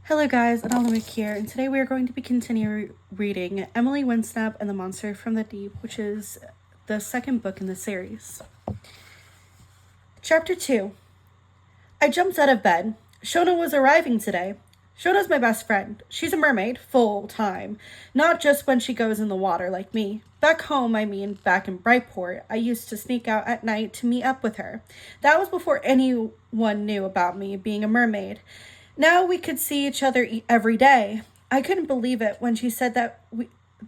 Hello guys, Annala Mooke here, and today we are going to be continuing reading Emily Windsnap and the Monster from the Deep, which is the second book in the series. Chapter 2. I jumped out of bed. Shona was arriving today. Shona's my best friend. She's a mermaid, full time, not just when she goes in the water like me. Back home, back in Brightport, I used to sneak out at night to meet up with her. That was before anyone knew about me being a mermaid. Now we could see each other every day. I couldn't believe it when she said that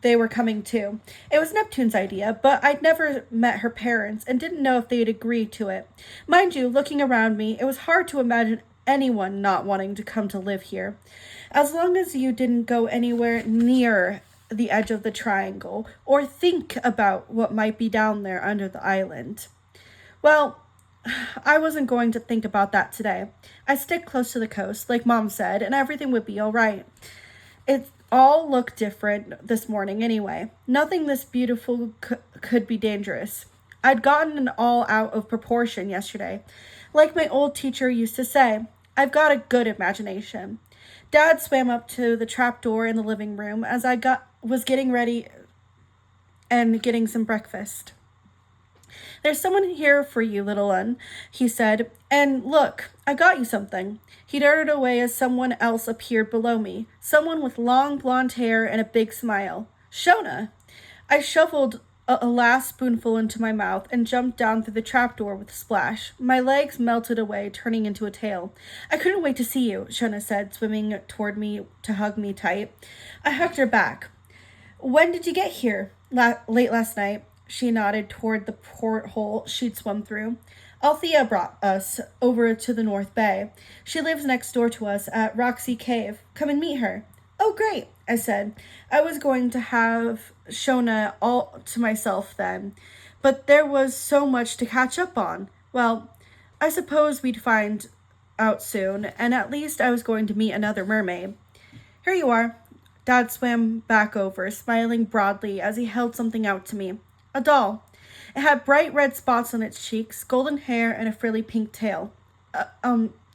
they were coming too. It was Neptune's idea, but I'd never met her parents and didn't know if they'd agree to it. Mind you, looking around me, it was hard to imagine anyone not wanting to come to live here. As long as you didn't go anywhere near the edge of the triangle or think about what might be down there under the island. Well, I wasn't going to think about that today. I stick close to the coast, like Mom said, and everything would be all right. It all looked different this morning anyway. Nothing this beautiful could be dangerous. I'd gotten it all out of proportion yesterday. Like my old teacher used to say, I've got a good imagination. Dad swam up to the trapdoor in the living room as I was getting ready and getting some breakfast. There's someone here for you, little un, he said, and look, I got you something. He darted away as someone else appeared below me, someone with long blonde hair and a big smile. Shona! I shoveled a last spoonful into my mouth and jumped down through the trapdoor with a splash. My legs melted away, turning into a tail. I couldn't wait to see you, Shona said, swimming toward me to hug me tight. I hugged her back. When did you get here? Late last night. She nodded toward the porthole she'd swum through. Althea brought us over to the North Bay. She lives next door to us at Roxy Cave. Come and meet her. Oh, great, I said. I was going to have Shona all to myself then, but there was so much to catch up on. Well, I suppose we'd find out soon, and at least I was going to meet another mermaid. Here you are. Dad swam back over, smiling broadly as he held something out to me. A doll. It had bright red spots on its cheeks, golden hair, and a frilly pink tail.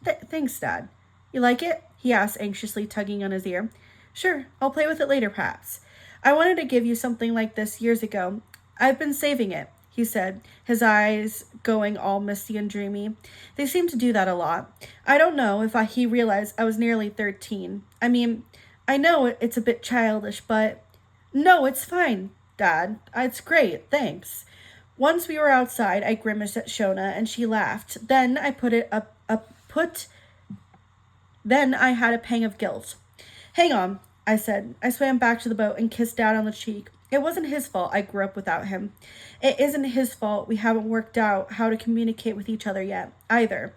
Thanks, Dad. You like it? He asked anxiously, tugging on his ear. Sure, I'll play with it later, perhaps. I wanted to give you something like this years ago. I've been saving it, he said, his eyes going all misty and dreamy. They seemed to do that a lot. I don't know if he realized I was nearly 13. I know it's a bit childish, but... No, it's fine, Dad. It's great, thanks. Once we were outside, I grimaced at Shona, and she laughed. Then I had a pang of guilt. Hang on, I said. I swam back to the boat and kissed Dad on the cheek. It wasn't his fault I grew up without him. It isn't his fault we haven't worked out how to communicate with each other yet, either.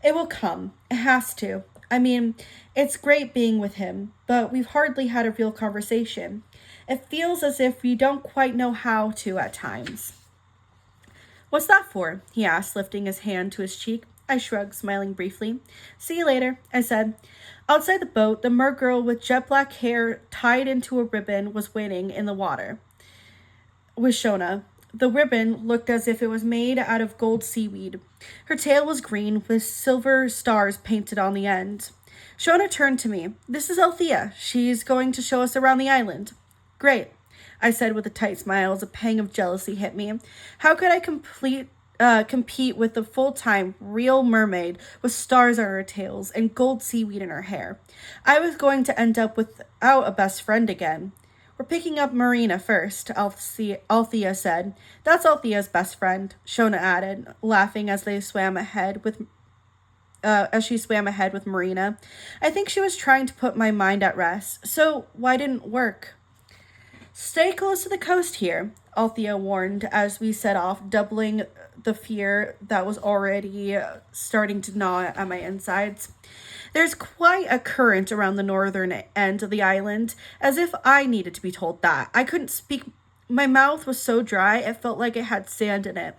It will come. It has to. It's great being with him, but we've hardly had a real conversation. It feels as if we don't quite know how to at times. What's that for? He asked, lifting his hand to his cheek. I shrugged, smiling briefly. See you later, I said. Outside the boat, the mergirl with jet black hair tied into a ribbon was waiting in the water with Shona. The ribbon looked as if it was made out of gold seaweed. Her tail was green with silver stars painted on the end. Shona turned to me. This is Althea. She's going to show us around the island. Great, I said with a tight smile as a pang of jealousy hit me. How could I compete with the full-time real mermaid with stars on her tails and gold seaweed in her hair? I was going to end up without a best friend again. We're picking up Marina first, Althea said. That's Althea's best friend, Shona added, laughing as she swam ahead with Marina. I think she was trying to put my mind at rest. So why didn't it work? Stay close to the coast here, Althea warned as we set off, doubling the fear that was already starting to gnaw at my insides. There's quite a current around the northern end of the island, as if I needed to be told that. I couldn't speak. My mouth was so dry, it felt like it had sand in it.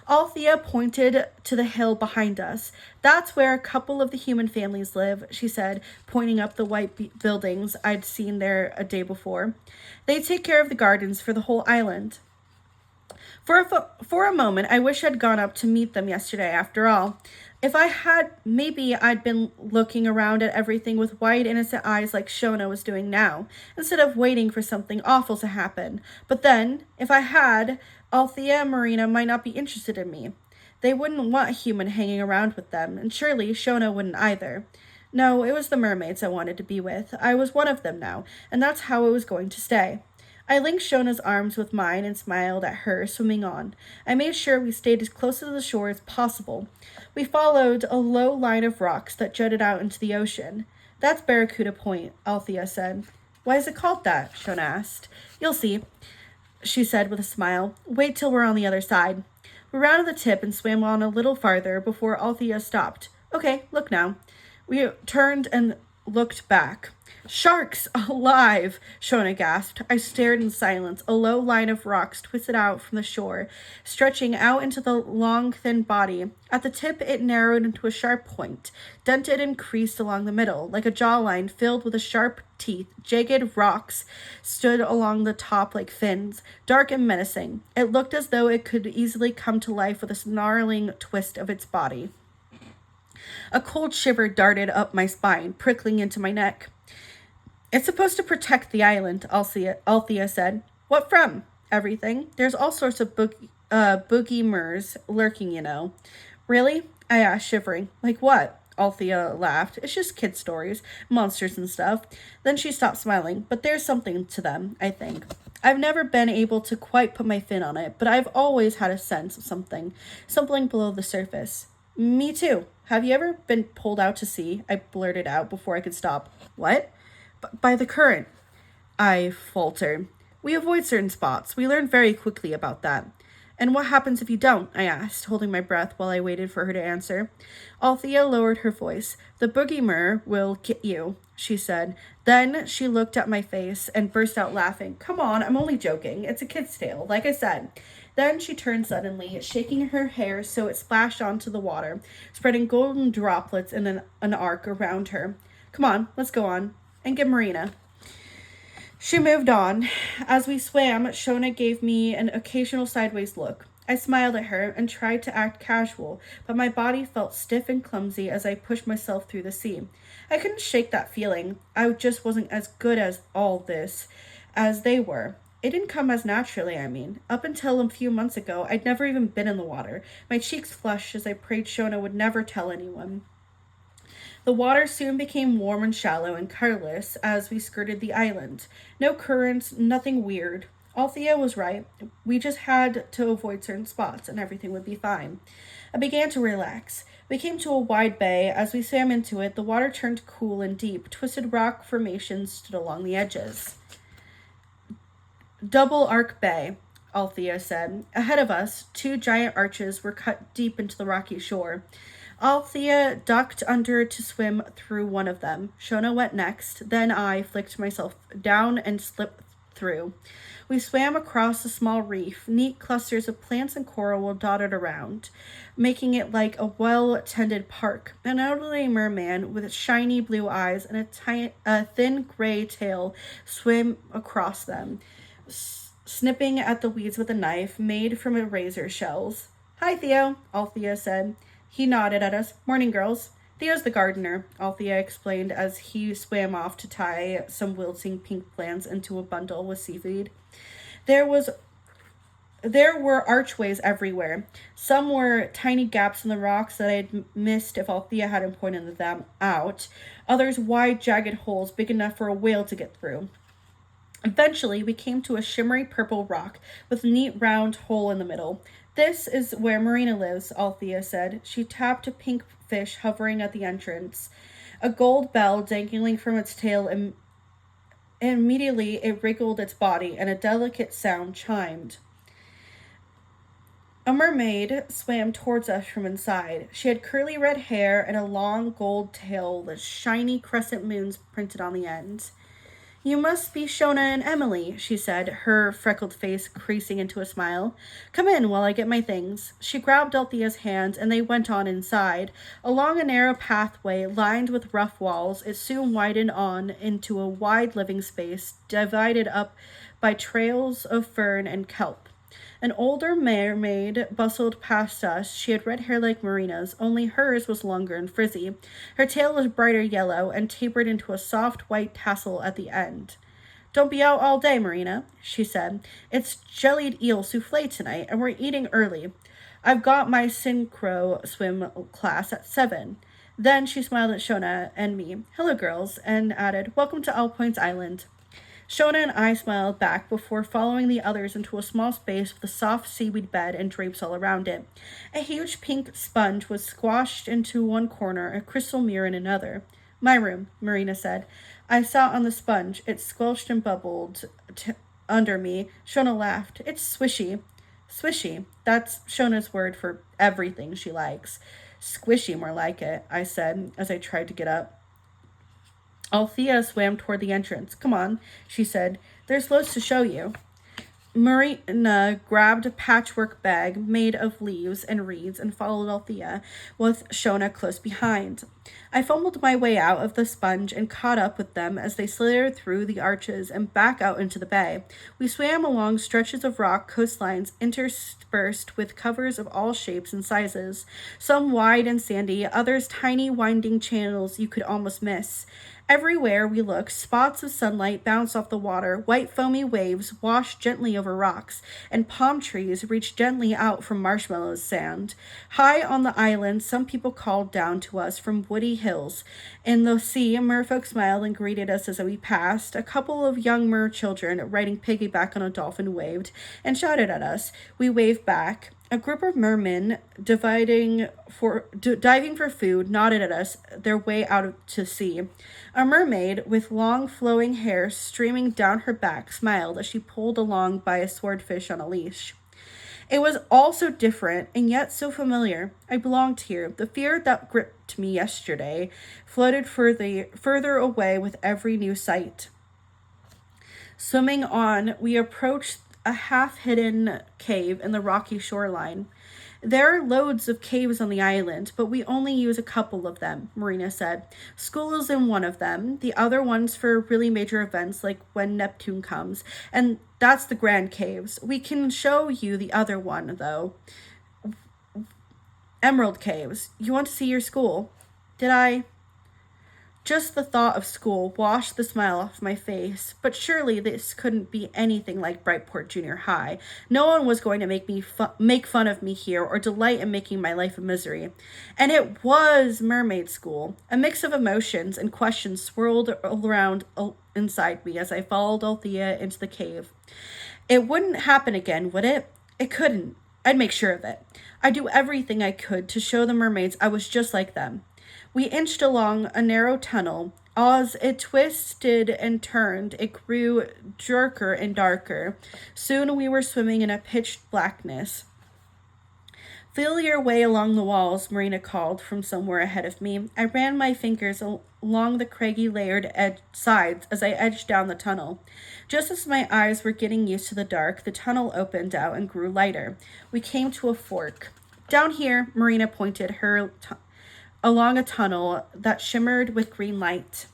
Althea pointed to the hill behind us. That's where a couple of the human families live, she said, pointing up the white buildings I'd seen there a day before. They take care of the gardens for the whole island. For a moment, I wish I'd gone up to meet them yesterday after all. If I had, maybe I'd been looking around at everything with wide, innocent eyes like Shona was doing now, instead of waiting for something awful to happen. But then, if I had, Althea and Marina might not be interested in me. They wouldn't want a human hanging around with them, and surely Shona wouldn't either. No, it was the mermaids I wanted to be with. I was one of them now, and that's how it was going to stay. I linked Shona's arms with mine and smiled at her, swimming on. I made sure we stayed as close to the shore as possible. We followed a low line of rocks that jutted out into the ocean. That's Barracuda Point, Althea said. Why is it called that? Shona asked. You'll see, she said with a smile. Wait till we're on the other side. We rounded the tip and swam on a little farther before Althea stopped. Okay, look now. We turned and looked back. Sharks! Alive! Shona gasped. I stared in silence. A low line of rocks twisted out from the shore, stretching out into the long, thin body. At the tip, it narrowed into a sharp point, dented and creased along the middle, like a jawline filled with sharp teeth. Jagged rocks stood along the top like fins, dark and menacing. It looked as though it could easily come to life with a snarling twist of its body. A cold shiver darted up my spine, prickling into my neck. It's supposed to protect the island, Althea said. What from? Everything. There's all sorts of boogie-mers lurking, you know. Really? I asked, shivering. Like what? Althea laughed. It's just kid stories, monsters and stuff. Then she stopped smiling. But there's something to them, I think. I've never been able to quite put my fin on it, but I've always had a sense of something below the surface. Me too. Have you ever been pulled out to sea? I blurted out before I could stop. What? By the current, I faltered. We avoid certain spots. We learn very quickly about that. And what happens if you don't? I asked, holding my breath while I waited for her to answer. Althea lowered her voice. The boogie-mer will get you, she said. Then she looked at my face and burst out laughing. Come on, I'm only joking. It's a kid's tale, like I said. Then she turned suddenly, shaking her hair so it splashed onto the water, spreading golden droplets in an arc around her. Come on, let's go on. And get Marina. She moved on. As we swam, Shona gave me an occasional sideways look. I smiled at her and tried to act casual, but my body felt stiff and clumsy as I pushed myself through the sea. I couldn't shake that feeling. I just wasn't as good as all this as they were. It didn't come as naturally, I mean. Up until a few months ago, I'd never even been in the water. My cheeks flushed as I prayed Shona would never tell anyone. The water soon became warm and shallow and colorless as we skirted the island. No currents, nothing weird. Althea was right. We just had to avoid certain spots and everything would be fine. I began to relax. We came to a wide bay. As we swam into it, the water turned cool and deep. Twisted rock formations stood along the edges. Double Arc Bay, Althea said. Ahead of us, 2 giant arches were cut deep into the rocky shore. Althea ducked under to swim through one of them. Shona went next. Then I flicked myself down and slipped through. We swam across a small reef. Neat clusters of plants and coral were dotted around, making it like a well-tended park. An elderly merman with shiny blue eyes and a thin gray tail swam across them, snipping at the weeds with a knife made from razor shells. Hi, Theo, Althea said. He nodded at us. Morning, girls. Theo's the gardener, Althea explained as he swam off to tie some wilting pink plants into a bundle with seaweed. There were archways everywhere. Some were tiny gaps in the rocks that I had missed if Althea hadn't pointed them out. Others wide, jagged holes big enough for a whale to get through. Eventually, we came to a shimmery purple rock with a neat round hole in the middle. This is where Marina lives, Althea said. She tapped a pink fish hovering at the entrance. A gold bell dangling from its tail, and immediately it wriggled its body, and a delicate sound chimed. A mermaid swam towards us from inside. She had curly red hair and a long gold tail with shiny crescent moons printed on the ends. You must be Shona and Emily, she said, her freckled face creasing into a smile. Come in while I get my things. She grabbed Althea's hand, and they went on inside. Along a narrow pathway lined with rough walls, it soon widened on into a wide living space, divided up by trails of fern and kelp. An older mermaid bustled past us. She had red hair like Marina's, only hers was longer and frizzy. Her tail was brighter yellow and tapered into a soft white tassel at the end. Don't be out all day, Marina, she said. It's jellied eel souffle tonight, and we're eating early. I've got my synchro swim class at 7. Then she smiled at Shona and me. Hello, girls, and added, Welcome to All Points Island. Shona and I smiled back before following the others into a small space with a soft seaweed bed and drapes all around it. A huge pink sponge was squashed into one corner, a crystal mirror in another. My room, Marina said. I sat on the sponge. It squelched and bubbled under me. Shona laughed. It's swishy. Swishy. That's Shona's word for everything she likes. Squishy, more like it, I said as I tried to get up. Althea swam toward the entrance. Come on, she said. There's loads to show you. Marina grabbed a patchwork bag made of leaves and reeds and followed Althea, with Shona close behind. I fumbled my way out of the sponge and caught up with them as they slithered through the arches and back out into the bay. We swam along stretches of rock coastlines interspersed with covers of all shapes and sizes, some wide and sandy, others tiny winding channels you could almost miss. Everywhere we looked, spots of sunlight bounced off the water, white foamy waves washed gently over rocks, and palm trees reached gently out from marshmallow sand. High on the island, some people called down to us from woody hills. In the sea, merfolk smiled and greeted us as we passed. A couple of young mer children riding piggyback on a dolphin waved and shouted at us. We waved back. A group of mermen diving for food nodded at us their way out to sea. A mermaid with long flowing hair streaming down her back smiled as she pulled along by a swordfish on a leash. It was all so different and yet so familiar. I belonged here. The fear that gripped me yesterday floated further away with every new sight. Swimming on, we approached a half-hidden cave in the rocky shoreline. There are loads of caves on the island, but we only use a couple of them, Marina said. School is in one of them, the other one's for really major events like when Neptune comes, and that's the Grand Caves. We can show you the other one, though. Emerald Caves. You want to see your school? Did I? Just the thought of school washed the smile off my face, but surely this couldn't be anything like Brightport Junior High. No one was going to make fun of me here or delight in making my life a misery. And it was mermaid school. A mix of emotions and questions swirled around inside me as I followed Althea into the cave. It wouldn't happen again, would it? It couldn't. I'd make sure of it. I'd do everything I could to show the mermaids I was just like them. We inched along a narrow tunnel. As it twisted and turned, it grew darker and darker. Soon we were swimming in a pitch blackness. Feel your way along the walls, Marina called from somewhere ahead of me. I ran my fingers along the craggy layered sides as I edged down the tunnel. Just as my eyes were getting used to the dark, the tunnel opened out and grew lighter. We came to a fork. Down here, Marina pointed along a tunnel that shimmered with green light.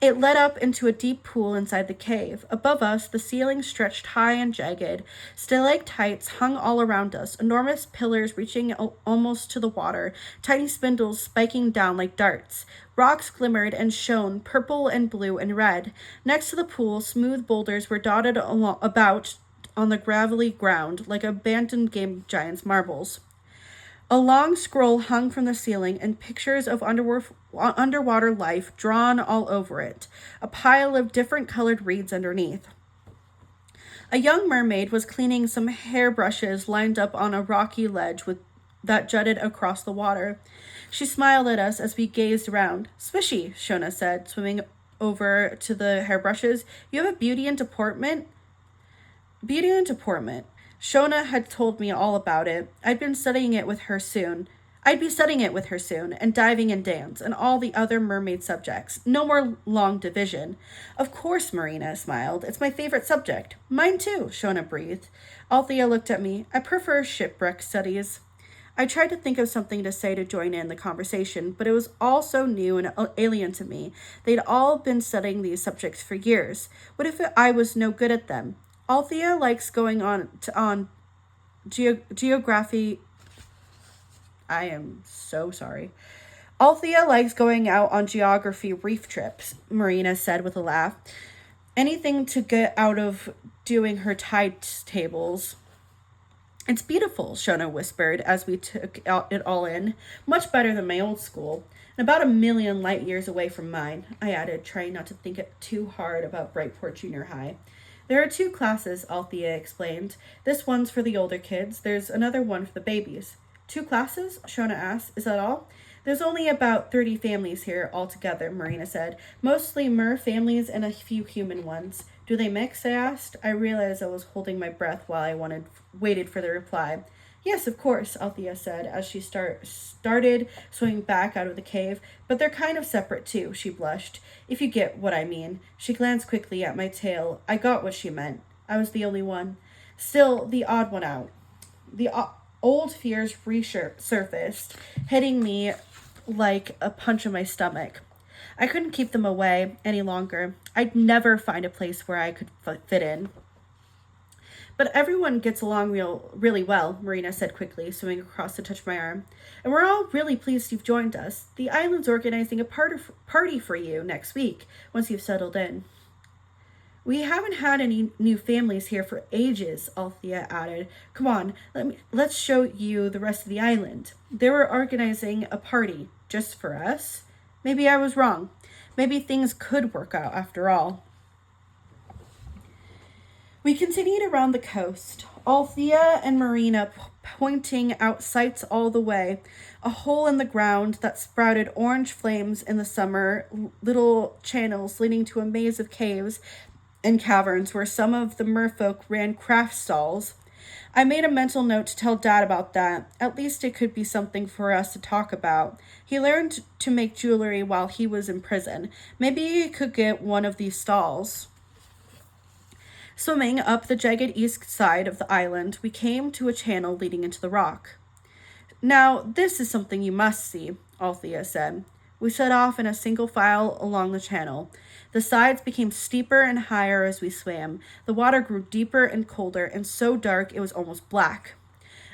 It led up into a deep pool inside the cave. Above us, the ceiling stretched high and jagged. Stalactites hung all around us, enormous pillars reaching almost to the water, tiny spindles spiking down like darts. Rocks glimmered and shone, purple and blue and red. Next to the pool, smooth boulders were dotted about on the gravelly ground like abandoned game giants' marbles. A long scroll hung from the ceiling and pictures of underwater life drawn all over it, a pile of different colored reeds underneath. A young mermaid was cleaning some hairbrushes lined up on a rocky ledge that jutted across the water. She smiled at us as we gazed around. Swishy, Shona said, swimming over to the hairbrushes. You have a beauty and deportment? Beauty and deportment. Shona had told me all about it. I'd be studying it with her soon, and diving and dance, and all the other mermaid subjects. No more long division. Of course, Marina smiled. It's my favorite subject. Mine too, Shona breathed. Althea looked at me. I prefer shipwreck studies. I tried to think of something to say to join in the conversation, but it was all so new and alien to me. They'd all been studying these subjects for years. What if I was no good at them? Althea likes going on geography. I am so sorry. Althea likes going out on geography reef trips, Marina said with a laugh. Anything to get out of doing her tide tables. It's beautiful, Shona whispered as we took it all in. Much better than my old school. And about a million light years away from mine, I added, trying not to think it too hard about Brightport Junior High. There are two classes, Althea explained. This one's for the older kids. There's another one for the babies. Two classes? Shona asked. Is that all? There's only about 30 families here altogether, Marina said. Mostly Mer families and a few human ones. Do they mix? I asked. I realized I was holding my breath while I waited for the reply. Yes, of course, Althea said as she started swimming back out of the cave. But they're kind of separate too, she blushed. If you get what I mean. She glanced quickly at my tail. I got what she meant. I was the only one. Still, the odd one out. The old fears resurfaced, hitting me like a punch in my stomach. I couldn't keep them away any longer. I'd never find a place where I could fit in. But everyone gets along really well, Marina said quickly, swimming across to touch my arm. And we're all really pleased you've joined us. The island's organizing a party for you next week, once you've settled in. We haven't had any new families here for ages, Althea added. Come on, let's show you the rest of the island. They were organizing a party just for us. Maybe I was wrong. Maybe things could work out after all. We continued around the coast, Althea and Marina pointing out sights all the way. A hole in the ground that sprouted orange flames in the summer, little channels leading to a maze of caves and caverns where some of the merfolk ran craft stalls. I made a mental note to tell Dad about that. At least it could be something for us to talk about. He learned to make jewelry while he was in prison. Maybe he could get one of these stalls. Swimming up the jagged east side of the island, we came to a channel leading into the rock. Now, this is something you must see, Althea said. We set off in a single file along the channel. The sides became steeper and higher as we swam. The water grew deeper and colder, and so dark it was almost black.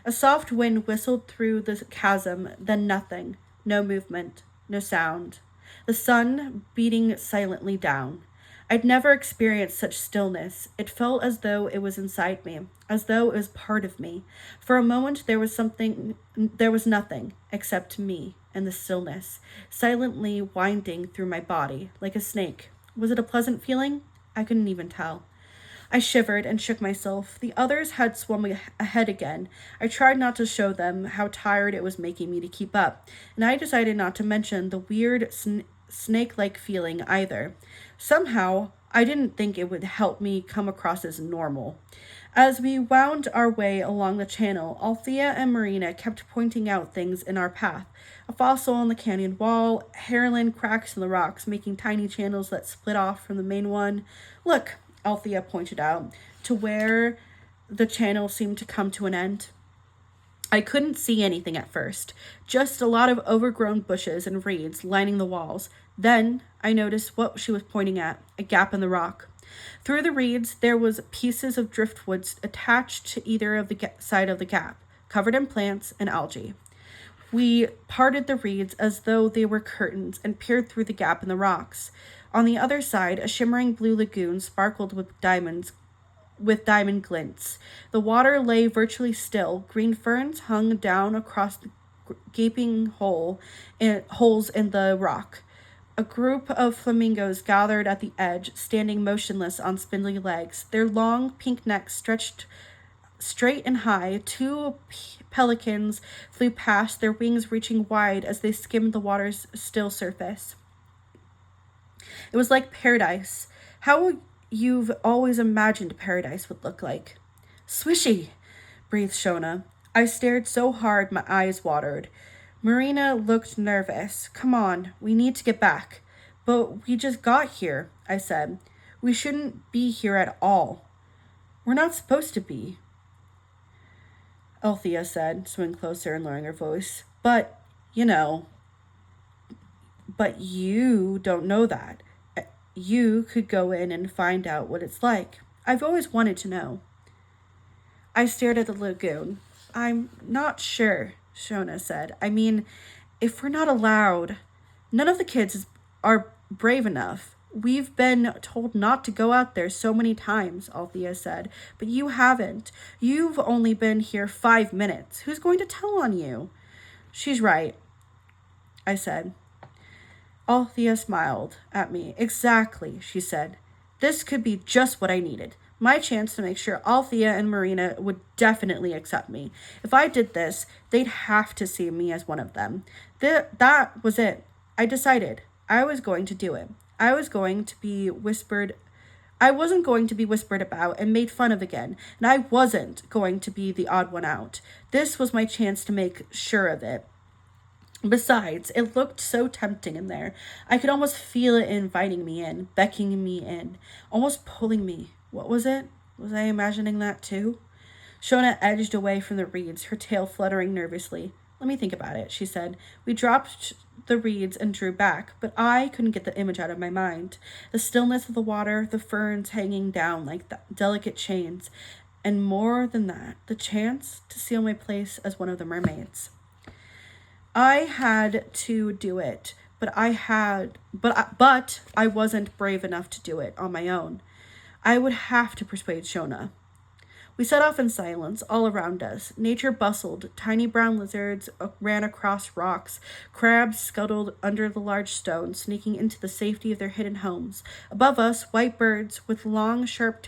A soft wind whistled through the chasm, then nothing. No movement, no sound. The sun beating silently down. I'd never experienced such stillness. It felt as though it was inside me, as though it was part of me. For a moment there was nothing except me and the stillness, silently winding through my body like a snake. Was it a pleasant feeling? I couldn't even tell. I shivered and shook myself. The others had swum ahead again. I tried not to show them how tired it was making me to keep up, and I decided not to mention the weird snake-like feeling either. Somehow, I didn't think it would help me come across as normal. As we wound our way along the channel, Althea and Marina kept pointing out things in our path. A fossil on the canyon wall, hairline cracks in the rocks, making tiny channels that split off from the main one. Look, Althea pointed out, to where the channel seemed to come to an end. I couldn't see anything at first, just a lot of overgrown bushes and reeds lining the walls. Then I noticed what she was pointing at, a gap in the rock. Through the reeds, there was pieces of driftwood attached to either of the side of the gap, covered in plants and algae. We parted the reeds as though they were curtains and peered through the gap in the rocks. On the other side, a shimmering blue lagoon sparkled with diamond glints. The water lay virtually still. Green ferns hung down across the gaping holes in the rock. A group of flamingos gathered at the edge, standing motionless on spindly legs. Their long pink necks stretched straight and high. Two pelicans flew past, their wings reaching wide as they skimmed the water's still surface. It was like paradise. How you've always imagined paradise would look like. Swishy, breathed Shona. I stared so hard my eyes watered. Marina looked nervous. Come on, we need to get back. But we just got here, I said. We shouldn't be here at all. We're not supposed to be, Althea said, swimming closer and lowering her voice. But you don't know that. You could go in and find out what it's like. I've always wanted to know. I stared at the lagoon. I'm not sure, Shona said. I mean, if we're not allowed, none of the kids are brave enough. We've been told not to go out there so many times, Althea said, but you haven't. You've only been here 5 minutes. Who's going to tell on you? She's right, I said. Althea smiled at me. Exactly, she said. This could be just what I needed. My chance to make sure Althea and Marina would definitely accept me. If I did this, they'd have to see me as one of them. That was it. I decided I was going to do it. I wasn't going to be whispered about and made fun of again, and I wasn't going to be the odd one out. This was my chance to make sure of it. Besides, it looked so tempting in there. I could almost feel it inviting me in, beckoning me in, almost pulling me. What was it? Was I imagining that too? Shona edged away from the reeds, her tail fluttering nervously. Let me think about it, she said. We dropped the reeds and drew back, but I couldn't get the image out of my mind. The stillness of the water, the ferns hanging down like delicate chains, and more than that, the chance to seal my place as one of the mermaids. I had to do it, but I wasn't brave enough to do it on my own. I would have to persuade Shona. We set off in silence, all around us. Nature bustled. Tiny brown lizards ran across rocks. Crabs scuttled under the large stones, sneaking into the safety of their hidden homes. Above us, white birds with long, sharp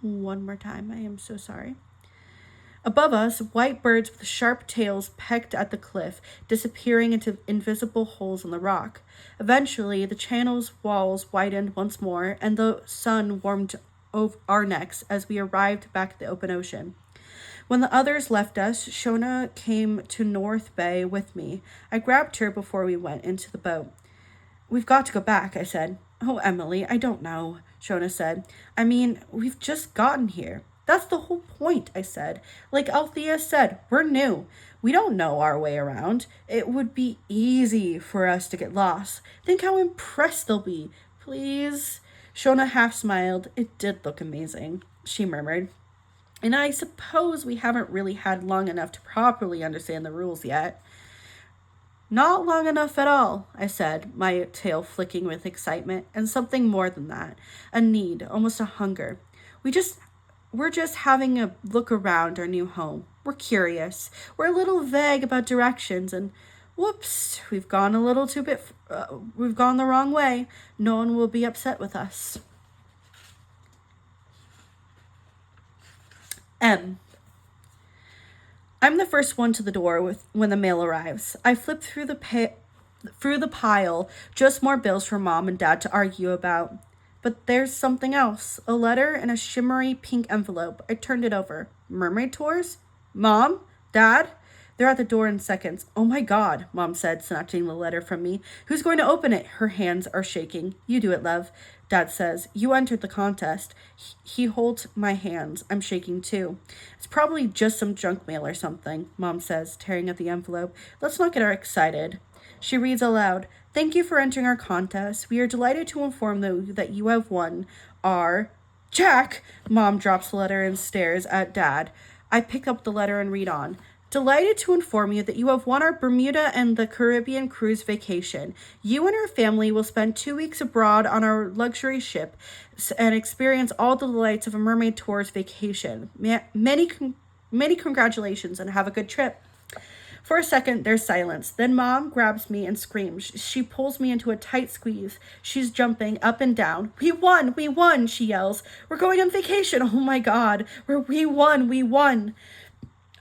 One more time, I am so sorry. Above us, white birds with sharp tails pecked at the cliff, disappearing into invisible holes in the rock. Eventually, the channel's walls widened once more, and the sun warmed over our necks as we arrived back at the open ocean. When the others left us, Shona came to North Bay with me. I grabbed her before we went into the boat. We've got to go back, I said. Oh, Emily, I don't know, Shona said. I mean, we've just gotten here. That's the whole point, I said. Like Althea said, we're new. We don't know our way around. It would be easy for us to get lost. Think how impressed they'll be. Please? Shona half smiled. It did look amazing, she murmured. And I suppose we haven't really had long enough to properly understand the rules yet. Not long enough at all, I said, my tail flicking with excitement, and something more than that. A need, almost a hunger. We're just having a look around our new home. We're curious. We're a little vague about directions, and whoops, we've gone the wrong way. No one will be upset with us. M. I'm the first one to the door when the mail arrives. I flip through the pile, just more bills for Mom and Dad to argue about. But there's something else. A letter in a shimmery pink envelope. I turned it over. Mermaid tours? Mom? Dad? They're at the door in seconds. Oh my God, Mom said, snatching the letter from me. Who's going to open it? Her hands are shaking. You do it, love. Dad says. You entered the contest. He holds my hands. I'm shaking too. It's probably just some junk mail or something, Mom says, tearing at the envelope. Let's not get her excited. She reads aloud. Thank you for entering our contest. We are delighted to inform you that you have won our... Jack! Mom drops the letter and stares at Dad. I pick up the letter and read on. Delighted to inform you that you have won our Bermuda and the Caribbean cruise vacation. You and your family will spend 2 weeks abroad on our luxury ship and experience all the delights of a mermaid tour's vacation. Many congratulations and have a good trip. For a second, there's silence. Then Mom grabs me and screams. She pulls me into a tight squeeze. She's jumping up and down. We won, she yells. We're going on vacation. Oh my God. We won.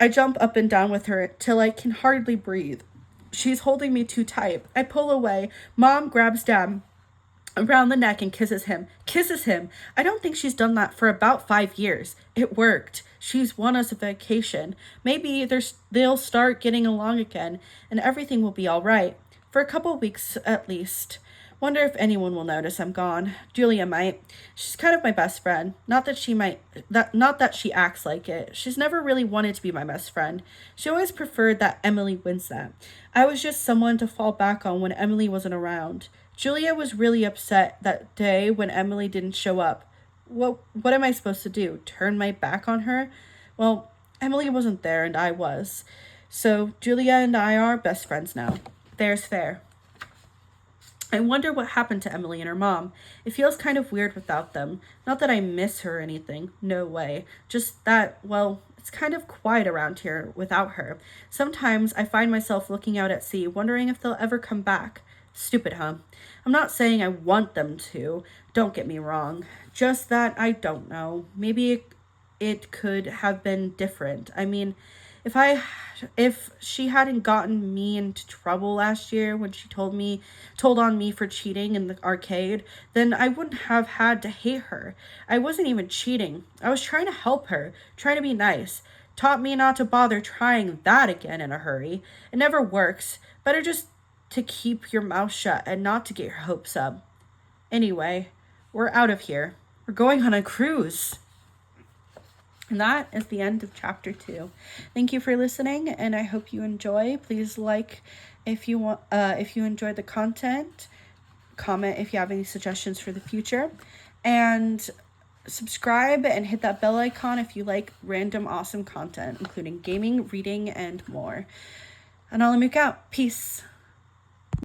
I jump up and down with her till I can hardly breathe. She's holding me too tight. I pull away. Mom grabs Dad around the neck and kisses him. I don't think she's done that for about 5 years. It worked. She's won us a vacation. Maybe they'll start getting along again and everything will be all right. For a couple weeks at least. Wonder if anyone will notice I'm gone. Julia might. She's kind of my best friend. Not that she acts like it. She's never really wanted to be my best friend. She always preferred that Emily Windsnap. I was just someone to fall back on when Emily wasn't around. Julia was really upset that day when Emily didn't show up. what am I supposed to do? Turn my back on her? Well, Emily wasn't there and I was. So Julia and I are best friends now. There's fair. I wonder what happened to Emily and her mom. It feels kind of weird without them. Not that I miss her or anything. No way. Just that, well, it's kind of quiet around here without her. Sometimes I find myself looking out at sea, wondering if they'll ever come back. Stupid, huh? I'm not saying I want them to. Don't get me wrong. Just that I don't know. Maybe it could have been different. I mean, if she hadn't gotten me into trouble last year when she told on me for cheating in the arcade, then I wouldn't have had to hate her. I wasn't even cheating. I was trying to help her, trying to be nice. Taught me not to bother trying that again in a hurry. It never works. Better just to keep your mouth shut and not to get your hopes up. Anyway, we're out of here. We're going on a cruise. And that is the end of chapter 2. Thank you for listening, and I hope you enjoy. Please like if you want, if you enjoyed the content. Comment if you have any suggestions for the future, and subscribe and hit that bell icon if you like random awesome content, including gaming, reading, and more. Annala, Mooke out. Peace.